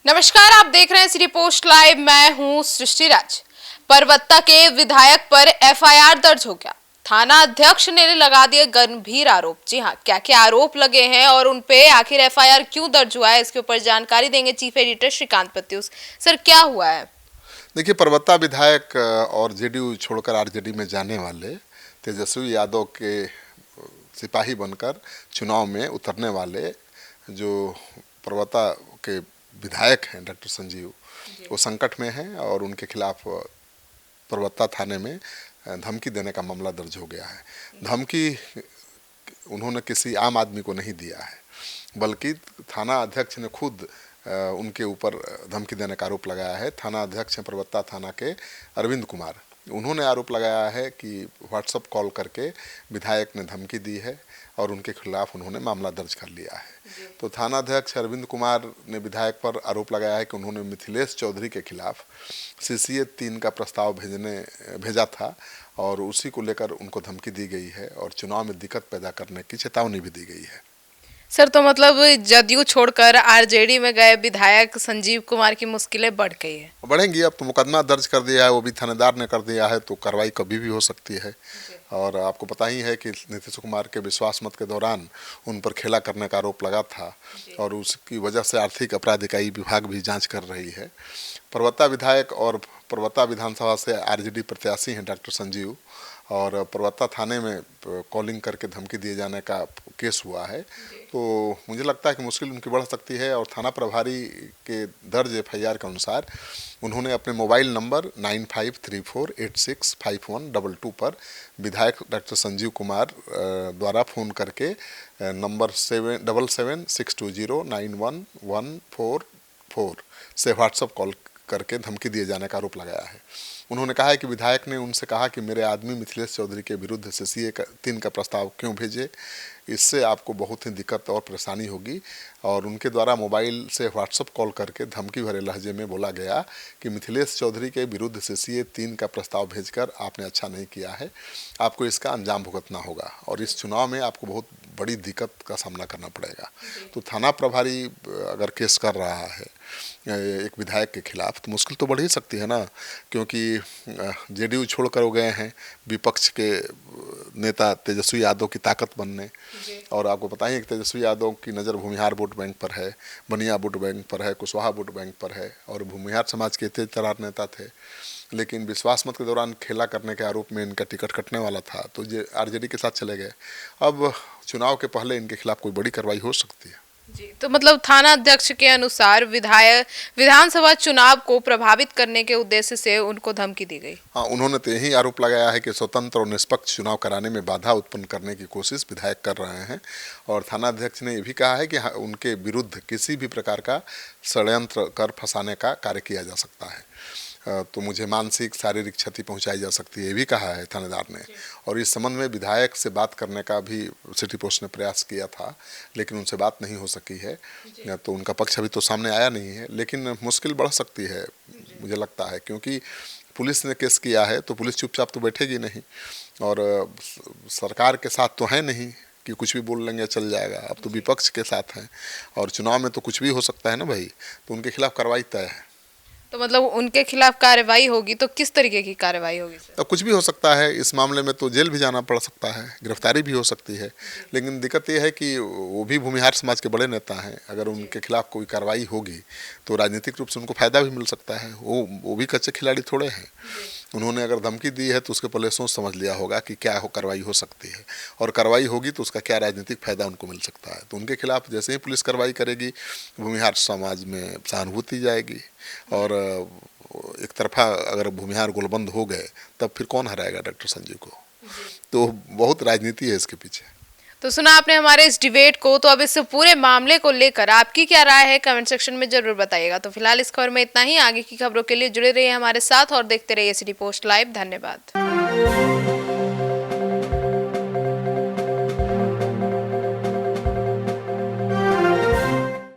नमस्कार, आप देख रहे हैं सिटी पोस्ट लाइव। मैं हूं सृष्टि राज। परबत्ता के विधायक पर एफआईआर दर्ज हो गया। थाना अध्यक्ष ने लगा दिए गंभीर आरोप। जी हां, क्या क्या आरोप लगे हैं और उन पे आखिर एफआईआर क्यों दर्ज हुआ है, इसके ऊपर जानकारी देंगे चीफ एडिटर श्रीकांत पत्यूस। सर, क्या हुआ है? देखिए, परबत्ता विधायक और जेडीयू छोड़कर आरजेडी में जाने वाले तेजस्वी यादव के सिपाही बनकर चुनाव में उतरने वाले जो परबत्ता के विधायक हैं डॉक्टर संजीव, वो संकट में हैं और उनके खिलाफ परबत्ता थाने में धमकी देने का मामला दर्ज हो गया है। धमकी उन्होंने किसी आम आदमी को नहीं दिया है, बल्कि थाना अध्यक्ष ने खुद उनके ऊपर धमकी देने का आरोप लगाया है। थाना अध्यक्ष हैं परबत्ता थाना के अरविंद कुमार। उन्होंने आरोप लगाया है कि व्हाट्सएप कॉल करके विधायक ने धमकी दी है और उनके खिलाफ उन्होंने मामला दर्ज कर लिया है। तो थाना अध्यक्ष अरविंद कुमार ने विधायक पर आरोप लगाया है कि उन्होंने मिथिलेश चौधरी के खिलाफ CCA 3 का प्रस्ताव भेजा था और उसी को लेकर उनको धमकी दी गई है और चुनाव में दिक्कत पैदा करने की चेतावनी भी दी गई है। सर, तो मतलब जदयू छोड़कर आरजेडी में गए विधायक संजीव कुमार की मुश्किलें बढ़ गई है। बढ़ेंगी। अब तो मुकदमा दर्ज कर दिया है, वो भी थानेदार ने कर दिया है, तो कार्रवाई कभी भी हो सकती है। और आपको पता ही है कि नीतीश कुमार के विश्वास मत के दौरान उन पर खेला करने का आरोप लगा था और उसकी वजह से आर्थिक अपराध इकाई विभाग भी जांच कर रही है। परबत्ता विधायक और परबत्ता विधानसभा से आरजेडी प्रत्याशी हैं डॉक्टर संजीव, और परबत्ता थाने में कॉलिंग करके धमकी दिए जाने का केस हुआ है। तो मुझे लगता है कि मुश्किल उनकी बढ़ सकती है। और थाना प्रभारी के दर्ज एफआईआर के अनुसार उन्होंने अपने मोबाइल नंबर 9534865122 पर विधायक डॉक्टर संजीव कुमार द्वारा फ़ोन करके नंबर 7762091144 से व्हाट्सएप कॉल करके धमकी दिए जाने का आरोप लगाया है। उन्होंने कहा है कि विधायक ने उनसे कहा कि मेरे आदमी मिथिलेश चौधरी के विरुद्ध CCA 3 का प्रस्ताव क्यों भेजे, इससे आपको बहुत ही दिक्कत और परेशानी होगी। और उनके द्वारा मोबाइल से व्हाट्सएप कॉल करके धमकी भरे लहजे में बोला गया कि मिथिलेश चौधरी के विरुद्ध CCA 3 का प्रस्ताव भेजकर आपने अच्छा नहीं किया है, आपको इसका अंजाम भुगतना होगा और इस चुनाव में आपको बहुत बड़ी दिक्कत का सामना करना पड़ेगा। तो थाना प्रभारी अगर केस कर रहा है एक विधायक के खिलाफ, तो मुश्किल तो बढ़ ही सकती है ना, क्योंकि जेडीयू छोड़कर हो गए हैं विपक्ष के नेता तेजस्वी यादव की ताकत बनने। और आपको पता ही है कि तेजस्वी यादव की नज़र भूमिहार वोट बैंक पर है, बनिया वोट बैंक पर है, कुशवाहा वोट बैंक पर है और भूमिहार समाज के तेज तर्रार नेता थे। लेकिन विश्वास मत के दौरान खेला करने के आरोप में इनका टिकट कटने वाला था, तो ये आरजेडी के साथ चले गए। अब चुनाव के पहले इनके खिलाफ कोई बड़ी कार्रवाई हो सकती है। जी, तो मतलब थाना अध्यक्ष के अनुसार विधानसभा चुनाव को प्रभावित करने के उद्देश्य से उनको धमकी दी गई। हाँ, उन्होंने तो यही आरोप लगाया है कि स्वतंत्र और निष्पक्ष चुनाव कराने में बाधा उत्पन्न करने की कोशिश विधायक कर रहे हैं। और थाना अध्यक्ष ने यह भी कहा है कि उनके विरुद्ध किसी भी प्रकार का षड्यंत्र कर फंसाने का कार्य किया जा सकता है, तो मुझे मानसिक शारीरिक क्षति पहुंचाई जा सकती है, ये भी कहा है थानेदार ने। और इस संबंध में विधायक से बात करने का भी सिटी पोस्ट ने प्रयास किया था, लेकिन उनसे बात नहीं हो सकी है, तो उनका पक्ष अभी तो सामने आया नहीं है। लेकिन मुश्किल बढ़ सकती है मुझे लगता है, क्योंकि पुलिस ने केस किया है तो पुलिस चुपचाप तो बैठेगी नहीं और सरकार के साथ तो है नहीं कि कुछ भी बोल लेंगे चल जाएगा। अब तो विपक्ष के साथ हैं और चुनाव में तो कुछ भी हो सकता है ना भाई, तो उनके खिलाफ कार्रवाई तय है। तो मतलब उनके खिलाफ कार्रवाई होगी तो किस तरीके की कार्रवाई होगी सर? तो कुछ भी हो सकता है इस मामले में, तो जेल भी जाना पड़ सकता है, गिरफ्तारी भी हो सकती है। लेकिन दिक्कत यह है कि वो भी भूमिहार समाज के बड़े नेता हैं, अगर उनके खिलाफ कोई कार्रवाई होगी तो राजनीतिक रूप से उनको फायदा भी मिल सकता है। वो भी कच्चे खिलाड़ी थोड़े हैं। उन्होंने अगर धमकी दी है तो उसके पहले सोच समझ लिया होगा कि क्या कार्रवाई हो सकती है और कार्रवाई होगी तो उसका क्या राजनीतिक फायदा उनको मिल सकता है। तो उनके खिलाफ जैसे ही पुलिस कार्रवाई करेगी, भूमिहार समाज में सहानुभूति जाएगी और एक तरफा अगर भूमिहार गोलबंद हो गए तब फिर कौन हराएगा डॉक्टर संजीव को। तो बहुत राजनीति है इसके पीछे। तो सुना आपने हमारे इस डिबेट को, तो अब इस पूरे मामले को लेकर आपकी क्या राय है कमेंट सेक्शन में जरूर बताइएगा। तो फिलहाल इस खबर में इतना ही। आगे की खबरों के लिए जुड़े रहिए हमारे साथ और देखते रहिए सिटी पोस्ट लाइव। धन्यवाद।